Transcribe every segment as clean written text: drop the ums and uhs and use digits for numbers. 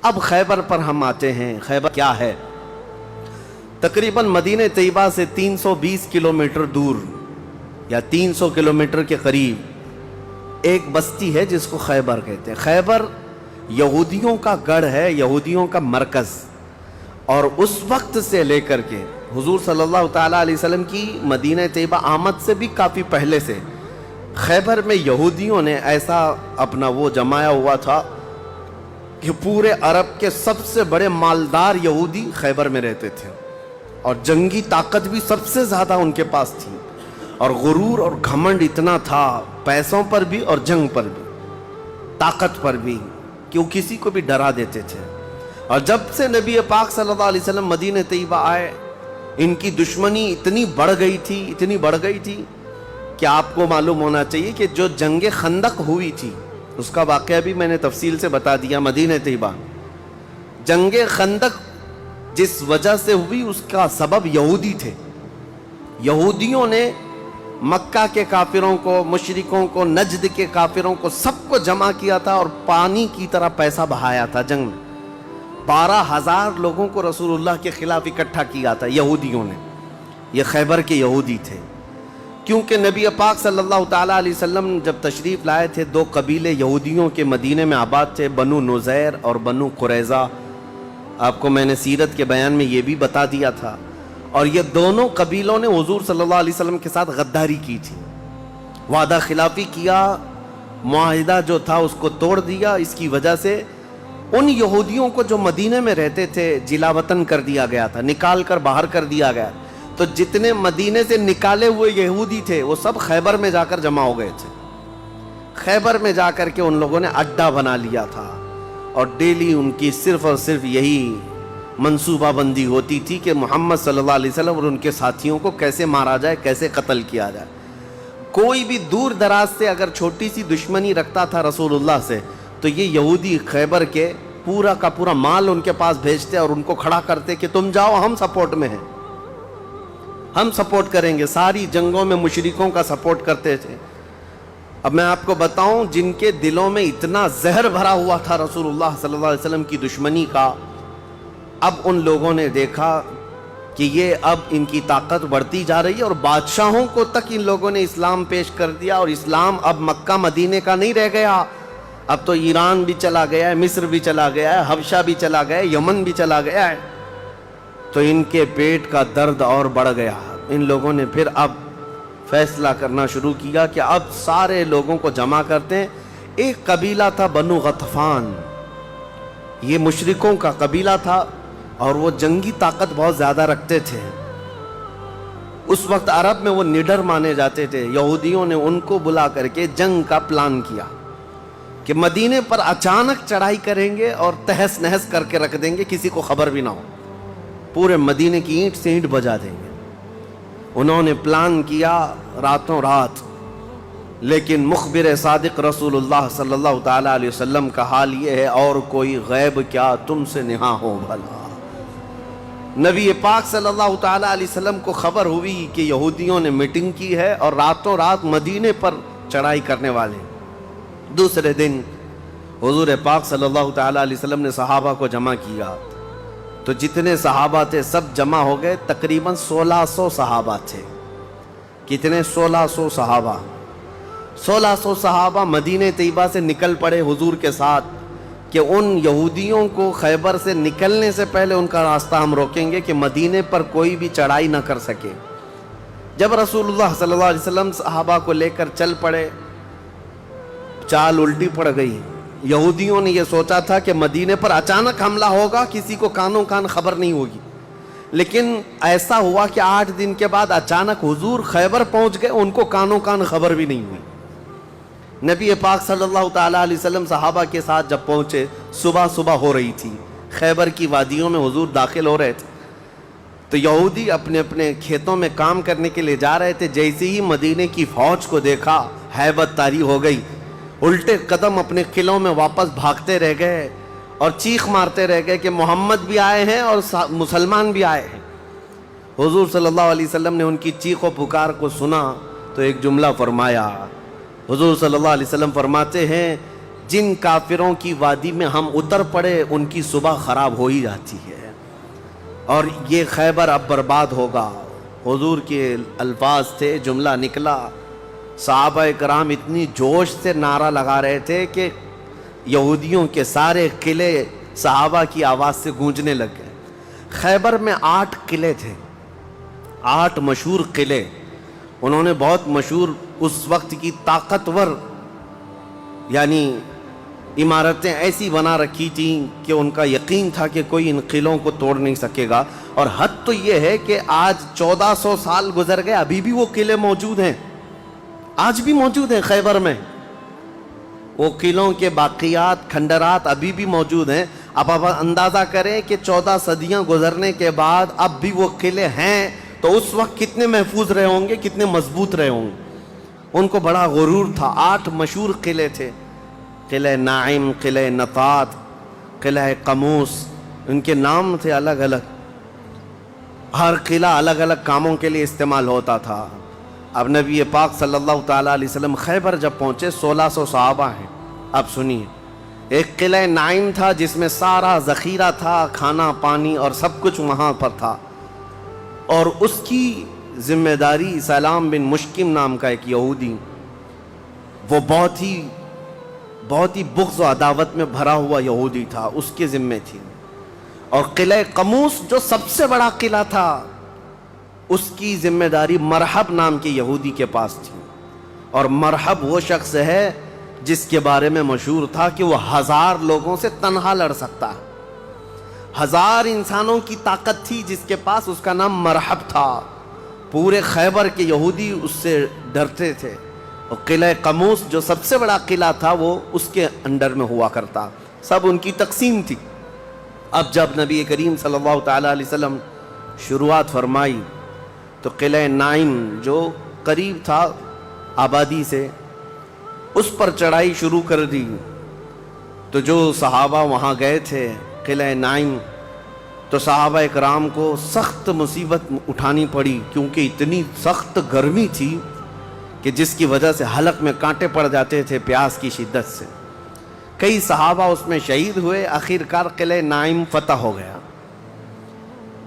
اب خیبر پر ہم آتے ہیں۔ خیبر کیا ہے؟ تقریباً مدینہ طیبہ سے 320 کلومیٹر دور یا 300 کلومیٹر کے قریب ایک بستی ہے جس کو خیبر کہتے ہیں۔ خیبر یہودیوں کا گڑھ ہے، یہودیوں کا مرکز، اور اس وقت سے لے کر کے حضور صلی اللہ تعالیٰ علیہ وسلم کی مدینہ طیبہ آمد سے بھی کافی پہلے سے خیبر میں یہودیوں نے ایسا اپنا وہ جمایا ہوا تھا کہ پورے عرب کے سب سے بڑے مالدار یہودی خیبر میں رہتے تھے، اور جنگی طاقت بھی سب سے زیادہ ان کے پاس تھی، اور غرور اور گھمنڈ اتنا تھا، پیسوں پر بھی اور جنگ پر بھی، طاقت پر بھی، کہ وہ کسی کو بھی ڈرا دیتے تھے۔ اور جب سے نبی پاک صلی اللہ علیہ وسلم مدینہ طیبہ آئے، ان کی دشمنی اتنی بڑھ گئی تھی کہ آپ کو معلوم ہونا چاہیے کہ جو جنگ خندق ہوئی تھی اس کا واقعہ بھی میں نے تفصیل سے بتا دیا۔ مدینہ طیبہ جنگ خندق جس وجہ سے ہوئی اس کا سبب یہودی تھے۔ یہودیوں نے مکہ کے کافروں کو، مشرکوں کو، نجد کے کافروں کو، سب کو جمع کیا تھا اور پانی کی طرح پیسہ بہایا تھا جنگ میں۔ 12,000 لوگوں کو رسول اللہ کے خلاف اکٹھا کیا تھا یہودیوں نے۔ یہ خیبر کے یہودی تھے، کیونکہ نبی پاک صلی اللہ تعالیٰ علیہ وسلم جب تشریف لائے تھے، 2 قبیلے یہودیوں کے مدینے میں آباد تھے، بنو نذیر اور بنو قریظہ۔ آپ کو میں نے سیرت کے بیان میں یہ بھی بتا دیا تھا، اور یہ دونوں قبیلوں نے حضور صلی اللہ علیہ وسلم کے ساتھ غداری کی تھی، وعدہ خلافی کیا، معاہدہ جو تھا اس کو توڑ دیا۔ اس کی وجہ سے ان یہودیوں کو جو مدینے میں رہتے تھے جلا وطن کر دیا گیا تھا، نکال کر باہر کر دیا گیا۔ تو جتنے مدینے سے نکالے ہوئے یہودی تھے وہ سب خیبر میں جا کر جمع ہو گئے تھے۔ خیبر میں جا کر کے ان لوگوں نے اڈا بنا لیا تھا، اور ڈیلی ان کی صرف اور صرف یہی منصوبہ بندی ہوتی تھی کہ محمد صلی اللہ علیہ وسلم اور ان کے ساتھیوں کو کیسے مارا جائے، کیسے قتل کیا جائے۔ کوئی بھی دور دراز سے اگر چھوٹی سی دشمنی رکھتا تھا رسول اللہ سے، تو یہ یہودی خیبر کے پورا کا پورا مال ان کے پاس بھیجتے اور ان کو کھڑا کرتے کہ تم جاؤ، ہم سپورٹ میں ہیں، ہم سپورٹ کریں گے۔ ساری جنگوں میں مشرکوں کا سپورٹ کرتے تھے۔ اب میں آپ کو بتاؤں، جن کے دلوں میں اتنا زہر بھرا ہوا تھا رسول اللہ صلی اللہ علیہ وسلم کی دشمنی کا، اب ان لوگوں نے دیکھا کہ یہ اب ان کی طاقت بڑھتی جا رہی ہے، اور بادشاہوں کو تک ان لوگوں نے اسلام پیش کر دیا، اور اسلام اب مکہ مدینے کا نہیں رہ گیا، اب تو ایران بھی چلا گیا ہے، مصر بھی چلا گیا ہے، حبشہ بھی چلا گیا ہے، یمن بھی چلا گیا ہے۔ تو ان کے پیٹ کا درد اور بڑھ گیا۔ ان لوگوں نے پھر اب فیصلہ کرنا شروع کیا کہ اب سارے لوگوں کو جمع کرتے ہیں۔ ایک قبیلہ تھا بنو غطفان، یہ مشرکوں کا قبیلہ تھا، اور وہ جنگی طاقت بہت زیادہ رکھتے تھے۔ اس وقت عرب میں وہ نڈر مانے جاتے تھے۔ یہودیوں نے ان کو بلا کر کے جنگ کا پلان کیا کہ مدینے پر اچانک چڑھائی کریں گے اور تہس نہس کر کے رکھ دیں گے، کسی کو خبر بھی نہ ہو، پورے مدینے کی اینٹ سے اینٹ بجا دیں گے۔ انہوں نے پلان کیا راتوں رات، لیکن مخبر صادق رسول اللہ صلی اللہ تعالیٰ علیہ وسلم کا حال یہ ہے، اور کوئی غیب کیا تم سے نہاں ہو بھلا۔ نبی پاک صلی اللہ تعالیٰ علیہ وسلم کو خبر ہوئی کہ یہودیوں نے میٹنگ کی ہے اور راتوں رات مدینے پر چڑھائی کرنے والے۔ دوسرے دن حضور پاک صلی اللہ تعالیٰ علیہ وسلم نے صحابہ کو جمع کیا، تو جتنے صحابہ تھے سب جمع ہو گئے، تقریباً 1600 صحابہ تھے۔ کتنے؟ 1600 صحابہ۔ 1600 صحابہ مدینہ طیبہ سے نکل پڑے حضور کے ساتھ کہ ان یہودیوں کو خیبر سے نکلنے سے پہلے ان کا راستہ ہم روکیں گے کہ مدینے پر کوئی بھی چڑھائی نہ کر سکے۔ جب رسول اللہ صلی اللہ علیہ وسلم صحابہ کو لے کر چل پڑے، چال الٹی پڑ گئی۔ یہودیوں نے یہ سوچا تھا کہ مدینے پر اچانک حملہ ہوگا، کسی کو کانوں کان خبر نہیں ہوگی، لیکن ایسا ہوا کہ 8 دن کے بعد اچانک حضور خیبر پہنچ گئے، ان کو کانوں کان خبر بھی نہیں ہوئی۔ نبی پاک صلی اللہ تعالیٰ علیہ وسلم صحابہ کے ساتھ جب پہنچے، صبح ہو رہی تھی، خیبر کی وادیوں میں حضور داخل ہو رہے تھے، تو یہودی اپنے اپنے کھیتوں میں کام کرنے کے لیے جا رہے تھے۔ جیسے ہی مدینے کی فوج کو دیکھا، ہیبت طاری ہو گئی، الٹے قدم اپنے قلعوں میں واپس بھاگتے رہ گئے اور چیخ مارتے رہ گئے کہ محمد بھی آئے ہیں اور مسلمان بھی آئے ہیں۔ حضور صلی اللہ علیہ وسلم نے ان کی چیخ و پکار کو سنا تو ایک جملہ فرمایا۔ حضور صلی اللہ علیہ وسلم فرماتے ہیں جن کافروں کی وادی میں ہم اتر پڑے ان کی صبح خراب ہو ہی جاتی ہے، اور یہ خیبر اب برباد ہوگا۔ حضور کے الفاظ تھے، جملہ نکلا، صحابہ کرام اتنی جوش سے نعرہ لگا رہے تھے کہ یہودیوں کے سارے قلعے صحابہ کی آواز سے گونجنے لگ گئے۔ خیبر میں 8 قلعے تھے، 8 مشہور قلعے۔ انہوں نے بہت مشہور اس وقت کی طاقتور یعنی عمارتیں ایسی بنا رکھی تھیں کہ ان کا یقین تھا کہ کوئی ان قلعوں کو توڑ نہیں سکے گا۔ اور حد تو یہ ہے کہ آج 1400 سال گزر گئے، ابھی بھی وہ قلعے موجود ہیں، آج بھی موجود ہیں خیبر میں۔ وہ قلعوں کے باقیات، کھنڈرات ابھی بھی موجود ہیں۔ اب آپ اندازہ کریں کہ 14 صدیاں گزرنے کے بعد اب بھی وہ قلعے ہیں تو اس وقت کتنے محفوظ رہے ہوں گے، کتنے مضبوط رہے ہوں گے۔ ان کو بڑا غرور تھا۔ 8 مشہور قلعے تھے، قلعہ نائم، قلعہ نطاد، قلعہ قموس، ان کے نام تھے الگ الگ۔ ہر قلعہ الگ الگ کاموں کے لیے استعمال ہوتا تھا۔ اب نبی پاک صلی اللہ تعالیٰ علیہ وسلم خیبر جب پہنچے، 1600 صحابہ ہیں۔ اب سنیے، ایک قلعہ نائم تھا جس میں سارا ذخیرہ تھا، کھانا پانی اور سب کچھ وہاں پر تھا، اور اس کی ذمہ داری سلام بن مشکم نام کا ایک یہودی، وہ بہت ہی بغض و عداوت میں بھرا ہوا یہودی تھا، اس کے ذمے تھی۔ اور قلعہ قموس جو سب سے بڑا قلعہ تھا، اس کی ذمہ داری مرحب نام کے یہودی کے پاس تھی۔ اور مرحب وہ شخص ہے جس کے بارے میں مشہور تھا کہ وہ 1000 لوگوں سے تنہا لڑ سکتا ہے۔ 1000 انسانوں کی طاقت تھی جس کے پاس، اس کا نام مرحب تھا۔ پورے خیبر کے یہودی اس سے ڈرتے تھے۔ اور قلعہ قموس جو سب سے بڑا قلعہ تھا وہ اس کے انڈر میں ہوا کرتا، سب ان کی تقسیم تھی۔ اب جب نبی کریم صلی اللہ تعالیٰ علیہ وسلم شروعات فرمائی تو قلعہ نائم جو قریب تھا آبادی سے، اس پر چڑھائی شروع کر دی۔ تو جو صحابہ وہاں گئے تھے قلعہ نائم، تو صحابہ اکرام کو سخت مصیبت اٹھانی پڑی، کیونکہ اتنی سخت گرمی تھی کہ جس کی وجہ سے حلق میں کانٹے پڑ جاتے تھے پیاس کی شدت سے۔ کئی صحابہ اس میں شہید ہوئے۔ آخرکار قلعہ نائم فتح ہو گیا۔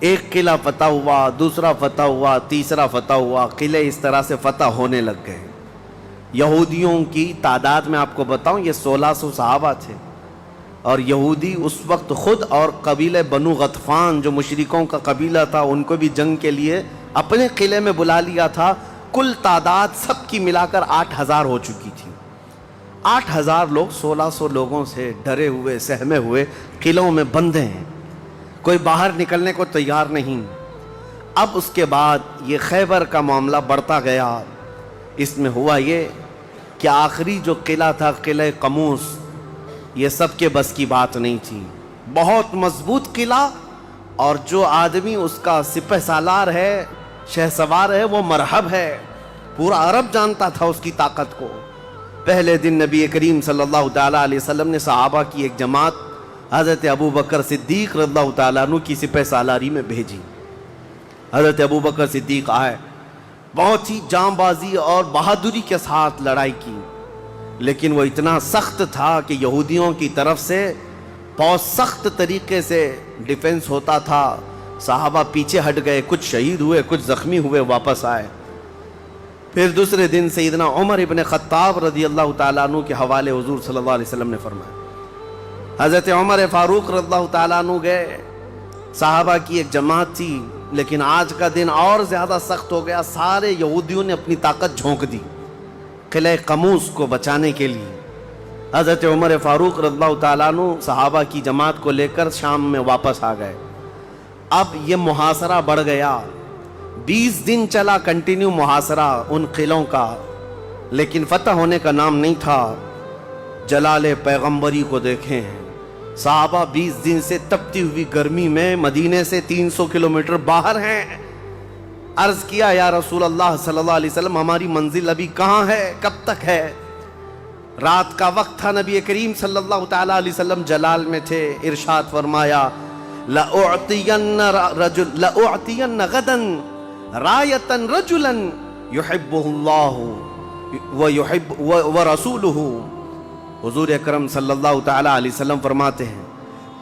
ایک قلعہ فتح ہوا، دوسرا فتح ہوا، تیسرا فتح ہوا، قلعے اس طرح سے فتح ہونے لگ گئے۔ یہودیوں کی تعداد میں آپ کو بتاؤں، یہ 1600 صحابہ تھے، اور یہودی اس وقت خود اور قبیلہ بنو غطفان جو مشرکوں کا قبیلہ تھا، ان کو بھی جنگ کے لیے اپنے قلعے میں بلا لیا تھا۔ کل تعداد سب کی ملا کر 8000 ہو چکی تھی۔ 8000 لوگ 1600 لوگوں سے ڈرے ہوئے، سہمے ہوئے قلعوں میں بندے ہیں، کوئی باہر نکلنے کو تیار نہیں۔ اب اس کے بعد یہ خیبر کا معاملہ بڑھتا گیا۔ اس میں ہوا یہ کہ آخری جو قلعہ تھا قلعہ قموس، یہ سب کے بس کی بات نہیں تھی۔ بہت مضبوط قلعہ، اور جو آدمی اس کا سپہ سالار ہے، شہ سوار ہے، وہ مرحب ہے۔ پورا عرب جانتا تھا اس کی طاقت کو۔ پہلے دن نبی کریم صلی اللہ تعالیٰ علیہ وسلم نے صحابہ کی ایک جماعت حضرت ابو بکر صدیق رضی اللہ تعالیٰ عنہ کی سپہ سالاری میں بھیجی۔ حضرت ابو بکر صدیق آئے، بہت ہی جاں بازی اور بہادری کے ساتھ لڑائی کی، لیکن وہ اتنا سخت تھا کہ یہودیوں کی طرف سے بہت سخت طریقے سے ڈیفنس ہوتا تھا۔ صحابہ پیچھے ہٹ گئے، کچھ شہید ہوئے، کچھ زخمی ہوئے، واپس آئے۔ پھر دوسرے دن سیدنا عمر ابن خطاب رضی اللہ تعالیٰ عنہ کے حوالے حضور صلی اللہ علیہ وسلم نے فرمایا۔ حضرت عمر فاروق رضی اللہ تعالیٰ عنہ گئے، صحابہ کی ایک جماعت تھی، لیکن آج کا دن اور زیادہ سخت ہو گیا۔ سارے یہودیوں نے اپنی طاقت جھونک دی قلعہ قموس کو بچانے کے لیے۔ حضرت عمر فاروق رضی اللہ تعالیٰ عنہ صحابہ کی جماعت کو لے کر شام میں واپس آ گئے۔ اب یہ محاصرہ بڑھ گیا، 20 دن چلا کنٹینیو محاصرہ ان قلعوں کا، لیکن فتح ہونے کا نام نہیں تھا۔ جلال پیغمبری کو دیکھیں، صحابہ 20 دن سے تپتی ہوئی گرمی میں مدینے سے 300 کلومیٹر باہر ہیں۔ عرض کیا، یا رسول اللہ صلی اللہ علیہ وسلم، ہماری منزل ابھی کہاں ہے، کب تک ہے؟ رات کا وقت تھا، نبی کریم صلی اللہ تعالیٰ علیہ وسلم جلال میں تھے۔ ارشاد فرمایا، لَأُعْطِيَنَّ غَدًا رَایَةً رَجُلًا يُحِبُّهُ اللَّهُ وَرَسُولُهُ حضور اکرم صلی اللہ تعالی علیہ وسلم فرماتے ہیں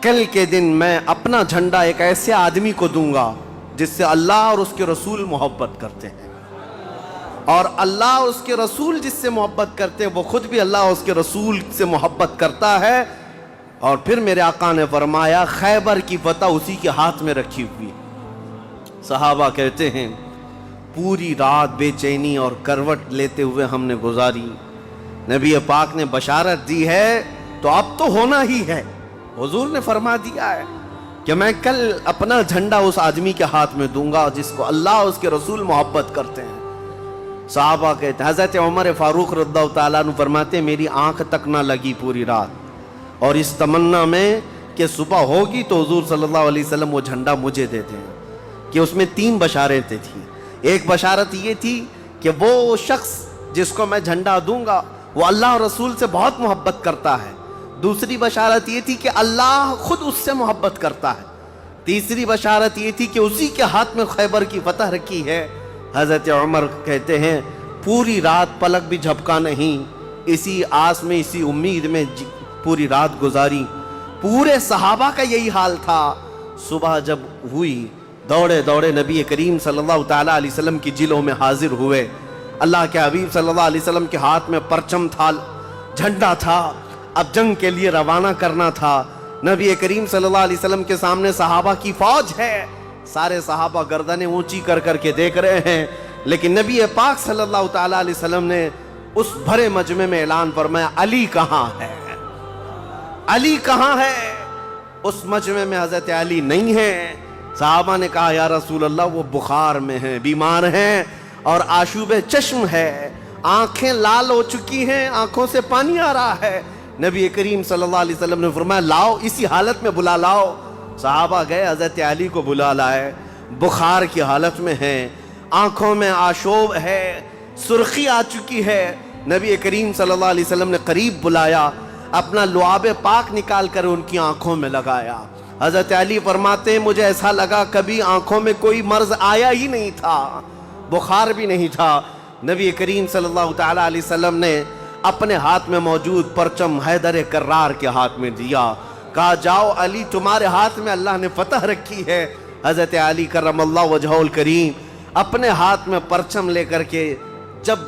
کل کے دن میں اپنا جھنڈا ایک ایسے آدمی کو دوں گا جس سے اللہ اور اس کے رسول محبت کرتے ہیں، اور اللہ اور اس کے رسول جس سے محبت کرتے ہیں وہ خود بھی اللہ اور اس کے رسول سے محبت کرتا ہے۔ اور پھر میرے آقا نے فرمایا خیبر کی فتح اسی کے ہاتھ میں رکھی ہوئی۔ صحابہ کہتے ہیں پوری رات بے چینی اور کروٹ لیتے ہوئے ہم نے گزاری، نبی پاک نے بشارت دی ہے تو اب تو ہونا ہی ہے۔ حضور نے فرما دیا ہے کہ میں کل اپنا جھنڈا اس آدمی کے ہاتھ میں دوں گا جس کو اللہ اور اس کے رسول محبت کرتے ہیں۔ صحابہ کہتے ہیں حضرت عمر فاروق رضی اللہ تعالیٰ عنہ فرماتے میری آنکھ تک نہ لگی پوری رات، اور اس تمنا میں کہ صبح ہوگی تو حضور صلی اللہ علیہ وسلم وہ جھنڈا مجھے دے دیں، کہ اس میں 3 بشارتیں تھیں۔ ایک بشارت یہ تھی کہ وہ شخص جس کو میں جھنڈا دوں گا وہ اللہ اور رسول سے بہت محبت کرتا ہے، دوسری بشارت یہ تھی کہ اللہ خود اس سے محبت کرتا ہے، تیسری بشارت یہ تھی کہ اسی کے ہاتھ میں خیبر کی فتح رکھی ہے۔ حضرت عمر کہتے ہیں پوری رات پلک بھی جھپکا نہیں، اسی آس میں اسی امید میں پوری رات گزاری۔ پورے صحابہ کا یہی حال تھا۔ صبح جب ہوئی دوڑے دوڑے نبی کریم صلی اللہ تعالیٰ علیہ وسلم کی جلوں میں حاضر ہوئے۔ اللہ کے حبیب صلی اللہ علیہ وسلم کے ہاتھ میں پرچم تھا، جھنڈا تھا، اب جنگ کے لیے روانہ کرنا تھا۔ نبی کریم صلی اللہ علیہ وسلم کے سامنے صحابہ کی فوج ہے، سارے صحابہ گردنیں اونچی کر کر کے دیکھ رہے ہیں، لیکن نبی پاک صلی اللہ تعالیٰ علیہ وسلم نے اس بھرے مجمع میں اعلان فرمایا علی کہاں ہے، علی کہاں ہے؟ اس مجمع میں حضرت علی نہیں ہے۔ صحابہ نے کہا یا رسول اللہ وہ بخار میں ہیں، بیمار ہیں اور آشوب چشم ہے، آنکھیں لال ہو چکی ہیں، آنکھوں سے پانی آ رہا ہے۔ نبی کریم صلی اللہ علیہ وسلم نے فرمایا لاؤ، اسی حالت میں بلا لاؤ۔ صحابہ گئے، حضرت علی کو بلا لائے، بخار کی حالت میں ہیں، آنکھوں میں آشوب ہے، سرخی آ چکی ہے۔ نبی کریم صلی اللہ علیہ وسلم نے قریب بلایا، اپنا لعاب پاک نکال کر ان کی آنکھوں میں لگایا۔ حضرت علی فرماتے ہیں مجھے ایسا لگا کبھی آنکھوں میں کوئی مرض آیا ہی نہیں تھا، بخار بھی نہیں تھا۔ نبی کریم صلی اللہ تعالیٰ علیہ وسلم نے اپنے ہاتھ میں موجود پرچم حیدر کرار کے ہاتھ میں دیا، کہا جاؤ علی تمہارے ہاتھ میں اللہ نے فتح رکھی ہے۔ حضرت علی کرم اللہ وجہہ الکریم اپنے ہاتھ میں پرچم لے کر کے جب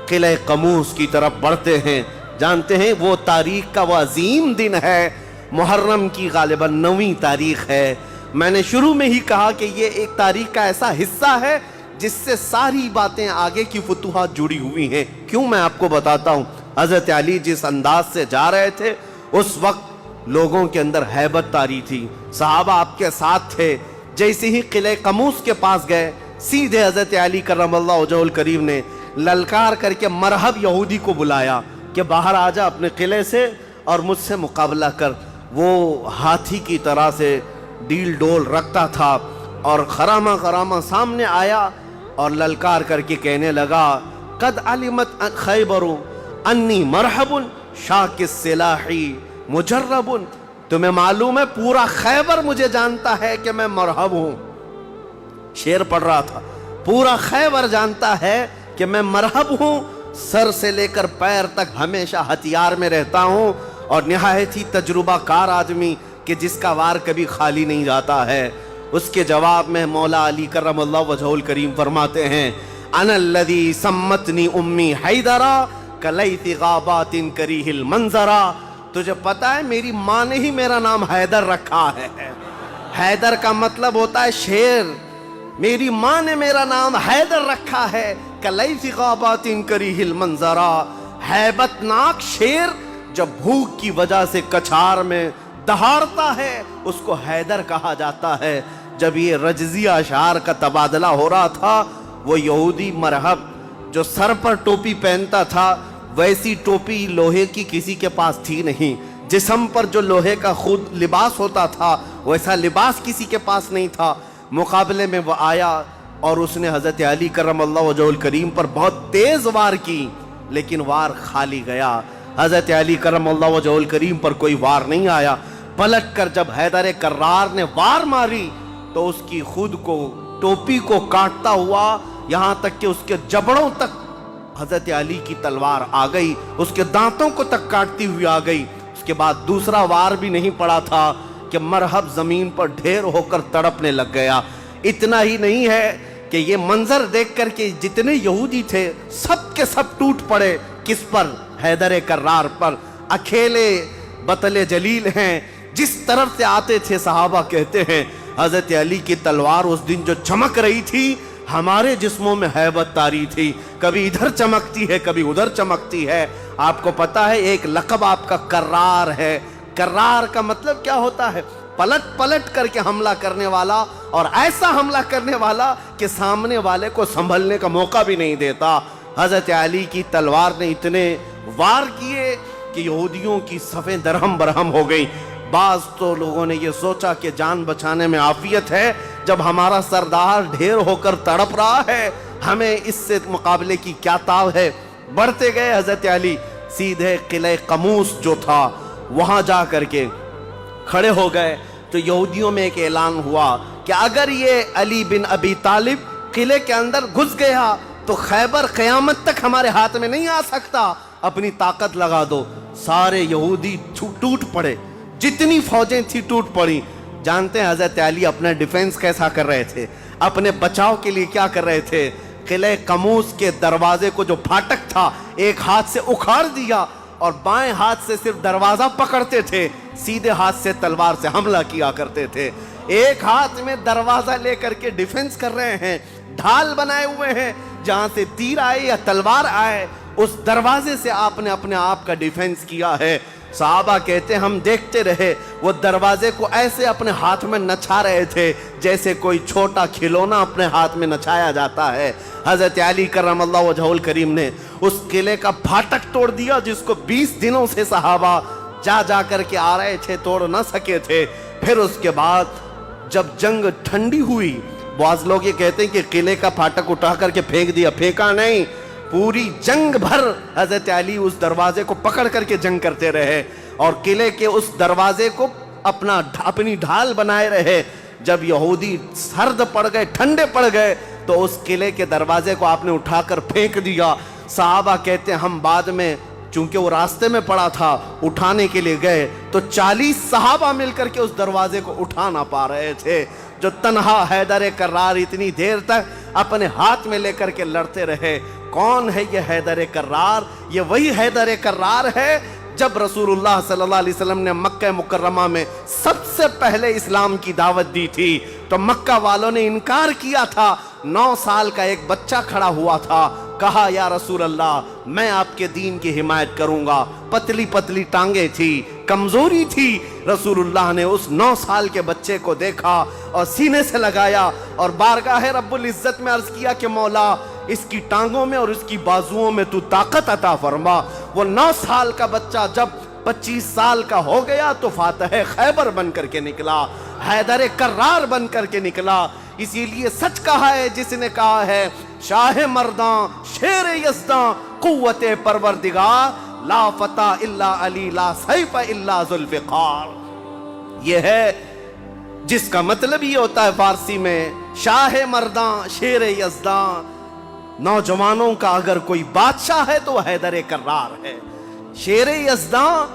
قلعہ قموس کی طرف بڑھتے ہیں، جانتے ہیں وہ تاریخ کا وہ عظیم دن ہے، محرم کی غالباً 9ویں تاریخ ہے۔ میں نے شروع میں ہی کہا کہ یہ ایک تاریخ کا ایسا حصہ ہے جس سے ساری باتیں آگے کی فتوحات جڑی ہوئی ہیں۔ کیوں میں آپ کو بتاتا ہوں، حضرت علی جس انداز سے جا رہے تھے اس وقت لوگوں کے اندر ہیبت طاری تھی، صحابہ آپ کے ساتھ تھے۔ جیسے ہی قلعہ قموس کے پاس گئے، سیدھے حضرت علی کرم اللہ وجہہ الکریم نے للکار کر کے مرحب یہودی کو بلایا کہ باہر آ جا اپنے قلعے سے اور مجھ سے مقابلہ کر۔ وہ ہاتھی کی طرح سے ڈیل ڈول رکھتا تھا اور خرامہ خرامہ سامنے آیا اور للکار کر کے کہنے لگا قد علمت خیبر انی مرحب شاک السلاحی مجرب، تمہیں معلوم ہے پورا خیبر مجھے جانتا ہے کہ میں مرحب ہوں۔ شعر پڑھ رہا تھا، پورا خیبر جانتا ہے کہ میں مرحب ہوں، سر سے لے کر پیر تک ہمیشہ ہتھیار میں رہتا ہوں، اور نہایت ہی تجربہ کار آدمی کہ جس کا وار کبھی خالی نہیں جاتا ہے۔ اس کے جواب میں مولا علی کرم اللہ وجہہ الکریم فرماتے ہیں انا الذی سمتنی امی حیدرا کلیت غابات کریہ المنظرا، تجھے پتا ہے میری ماں نے ہی میرا نام حیدر رکھا ہے۔ حیدر کا مطلب ہوتا ہے شیر، میری ماں نے میرا نام حیدر رکھا ہے، کلیت غابات کریہ المنظرا، ہیبت ناک شیر جب بھوک کی وجہ سے کچھار میں دہاڑتا ہے اس کو حیدر کہا جاتا ہے۔ جب یہ رجزی اشعار کا تبادلہ ہو رہا تھا، وہ یہودی مرحب جو سر پر ٹوپی پہنتا تھا ویسی ٹوپی لوہے کی کسی کے پاس تھی نہیں، جسم پر جو لوہے کا خود لباس ہوتا تھا ویسا لباس کسی کے پاس نہیں تھا۔ مقابلے میں وہ آیا اور اس نے حضرت علی کرم اللہ وجہہ الکریم پر بہت تیز وار کی، لیکن وار خالی گیا۔ حضرت علی کرم اللہ وجہہ الکریم پر کوئی وار نہیں آیا۔ پلٹ کر جب حیدر کرار نے وار ماری تو اس کی خود کو ٹوپی کو کاٹتا ہوا یہاں تک کہ اس کے جبڑوں تک حضرت علی کی تلوار آ گئی، اس کے دانتوں کو تک کاٹتی ہوئی آ گئی۔ اس کے بعد دوسرا وار بھی نہیں پڑا تھا کہ مرہب زمین پر ڈھیر ہو کر تڑپنے لگ گیا۔ اتنا ہی نہیں ہے کہ یہ منظر دیکھ کر کے جتنے یہودی تھے سب کے سب ٹوٹ پڑے۔ کس پر؟ حیدر کرار پر۔ اکیلے بطل جلیل ہیں، جس طرف سے آتے تھے صحابہ کہتے ہیں حضرت علی کی تلوار اس دن جو چمک رہی تھی ہمارے جسموں میں ہیبت طاری تھی، کبھی ادھر چمکتی ہے کبھی ادھر چمکتی ہے۔ آپ کو پتا ہے ایک لقب آپ کا کرار ہے۔ کرار کا مطلب کیا ہوتا ہے؟ پلٹ پلٹ کر کے حملہ کرنے والا، اور ایسا حملہ کرنے والا کہ سامنے والے کو سنبھلنے کا موقع بھی نہیں دیتا۔ حضرت علی کی تلوار نے اتنے وار کیے کہ یہودیوں کی صفیں درہم برہم ہو گئی۔ بعض تو لوگوں نے یہ سوچا کہ جان بچانے میں عافیت ہے، جب ہمارا سردار ڈھیر ہو کر تڑپ رہا ہے ہمیں اس سے مقابلے کی کیا تاب ہے۔ بڑھتے گئے حضرت علی، سیدھے قلعہ قموس جو تھا وہاں جا کر کے کھڑے ہو گئے تو یہودیوں میں ایک اعلان ہوا کہ اگر یہ علی بن ابی طالب قلعے کے اندر گھس گیا تو خیبر قیامت تک ہمارے ہاتھ میں نہیں آ سکتا، اپنی طاقت لگا دو۔ سارے یہودی ٹوٹ پڑے، جتنی فوجیں تھی ٹوٹ پڑی۔ جانتے ہیں حضرت علی اپنا ڈیفنس کیسا کر رہے تھے، اپنے بچاؤ کے لیے کیا کر رہے تھے؟ قلعہ قموس کے دروازے کو جو پھاٹک تھا ایک ہاتھ سے اکھاڑ دیا اور بائیں ہاتھ سے صرف دروازہ پکڑتے تھے، سیدھے ہاتھ سے تلوار سے حملہ کیا کرتے تھے۔ ایک ہاتھ میں دروازہ لے کر کے ڈیفنس کر رہے ہیں، ڈھال بنائے ہوئے ہیں، جہاں سے تیر آئے یا تلوار آئے اس دروازے سے آپ نے اپنے آپ کا ڈیفنس کیا ہے۔ صحابہ کہتے ہیں ہم دیکھتے رہے، وہ دروازے کو ایسے اپنے ہاتھ میں نچھا رہے تھے جیسے کوئی چھوٹا کھلونا اپنے ہاتھ میں نچھایا جاتا ہے۔ حضرت علی کرم اللہ وجہہ الکریم نے اس قلعے کا پھاٹک توڑ دیا جس کو 20 دنوں سے صحابہ جا کر کے آ رہے تھے، توڑ نہ سکے تھے۔ پھر اس کے بعد جب جنگ ٹھنڈی ہوئی، بعض لوگ یہ کہتے ہیں کہ قلعے کا پھاٹک اٹھا کر کے پھینک دیا، پھینکا نہیں، پوری جنگ بھر حضرت علی اس دروازے کو پکڑ کر کے جنگ کرتے رہے اور قلعے کے اس دروازے کو اپنی ڈھال بنائے رہے۔ جب یہودی سرد پڑ گئے، ٹھنڈے پڑ گئے تو اس قلعے کے دروازے کو آپ نے اٹھا کر پھینک دیا۔ صحابہ کہتے ہیں ہم بعد میں، چونکہ وہ راستے میں پڑا تھا، اٹھانے کے لیے گئے تو 40 صحابہ مل کر کے اس دروازے کو اٹھا نہ پا رہے تھے۔ جو تنہا حیدر کرار اتنی دیر تک اپنے ہاتھ میں لے کر کے لڑتے رہے۔ کون ہے یہ حیدر کرار؟ یہ وہی حیدر کرار ہے جب رسول اللہ صلی اللہ علیہ وسلم نے مکہ مکرمہ میں سب سے پہلے اسلام کی دعوت دی تھی تو مکہ والوں نے انکار کیا تھا۔ 9 سال کا ایک بچہ کھڑا ہوا تھا، کہا یا رسول اللہ میں آپ کے دین کی حمایت کروں گا۔ پتلی پتلی ٹانگیں تھی، کمزوری تھی۔ رسول اللہ نے اس 9 سال کے بچے کو دیکھا اور سینے سے لگایا اور بارگاہ رب العزت میں عرض کیا کہ مولا اس کی ٹانگوں میں اور اس کی بازوؤں میں تو طاقت عطا فرما۔ وہ 9 سال کا بچہ جب 25 سال کا ہو گیا تو فاتح خیبر بن کر کے نکلا، حیدر کرار بن کر کے نکلا۔ اسی لیے سچ کہا ہے جس نے کہا ہے شاہ مرداں شیر یزداں قوت پروردگار، لا فتح الا علی لا سیف الا ذوالفقار۔ یہ ہے جس کا مطلب یہ ہوتا ہے فارسی میں شاہ مرداں شیر یزداں۔ نوجوانوں کا اگر کوئی بادشاہ ہے تو وہ حیدر کرار ہے۔ شیر یزداں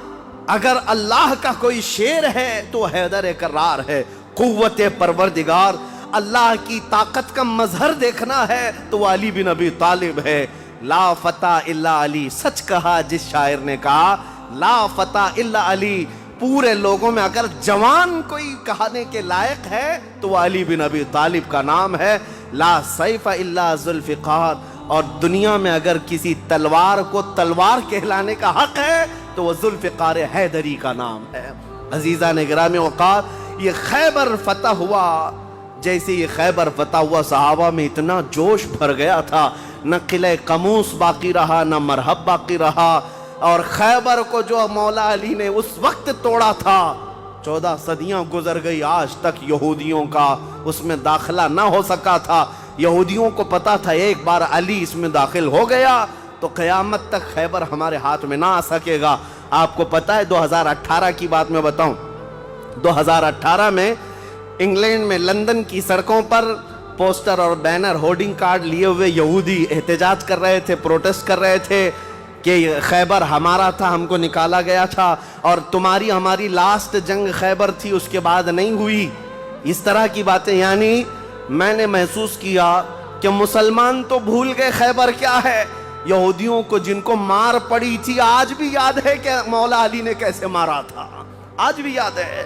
اگر اللہ کا کوئی شیر ہے تو حیدر کرار ہے۔ قوت پروردگار، اللہ کی طاقت کا مظہر دیکھنا ہے تو وہ علی بن ابی طالب ہے۔ لا فتح الا علی، سچ کہا جس شاعر نے کہا لا فتح الا علی۔ پورے لوگوں میں اگر جوان کوئی کہانے کے لائق ہے تو وہ علی بن ابی طالب کا نام ہے۔ لا سیف الا ذوالفقار، اور دنیا میں اگر کسی تلوار کو تلوار کہلانے کا حق ہے تو وہ ذوالفقار حیدری کا نام ہے۔ عزیزان گرامی اوقات، یہ خیبر فتح ہوا، جیسے یہ خیبر فتح ہوا صحابہ میں اتنا جوش بھر گیا تھا، نہ قلعہ قموس باقی رہا نہ مرہب باقی رہا۔ اور خیبر کو جو مولا علی نے اس وقت توڑا تھا 14 صدیاں گزر گئی، آج تک یہودیوں کا اس میں داخلہ نہ ہو سکا تھا۔ یہودیوں کو پتا تھا ایک بار علی اس میں داخل ہو گیا تو قیامت تک خیبر ہمارے ہاتھ میں نہ آ سکے گا۔ آپ کو پتا ہے 2018 کی بات میں بتاؤں، 2018 میں انگلینڈ میں لندن کی سڑکوں پر پوسٹر اور بینر ہورڈنگ کارڈ لیے ہوئے یہودی احتجاج کر رہے تھے, پروٹیسٹ کر رہے تھے کہ خیبر ہمارا تھا, ہم کو نکالا گیا تھا, اور تمہاری ہماری لاسٹ جنگ خیبر تھی, اس کے بعد نہیں ہوئی. اس طرح کی باتیں. یعنی میں نے محسوس کیا کہ مسلمان تو بھول گئے خیبر کیا ہے. یہودیوں کو جن کو مار پڑی تھی آج بھی یاد ہے کہ مولا علی نے کیسے مارا تھا, آج بھی یاد ہے.